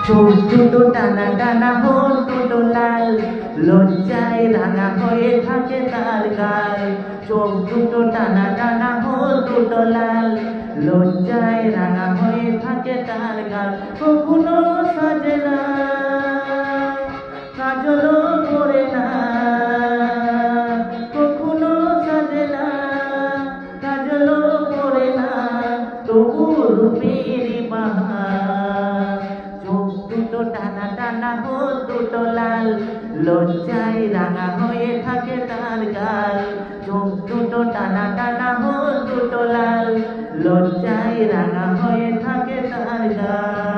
চোখ দুটো টানা টানা হোল দুটো লাল, লজ্জায় রাঙা হয়ে থাকে তার গাল। চোখ দুটো টানা টানা হোল দুটো লাল, লজ্জায় রাঙা হয়ে থাকে তার গাল। কখনো সাজে না, কাজলও করে না, কখনো সাজে না, কাজলও করে না, তবু রূপের বাহার। চোখ দুটো টানা টানা হোল দুটো লাল, লজ্জায় রাঙা হয়ে থাকে তার গাল। চোখ দুটো টানা টানা হোল দুটো লাল, লজ্জায় রাঙা হয়ে থাকে তার গাল।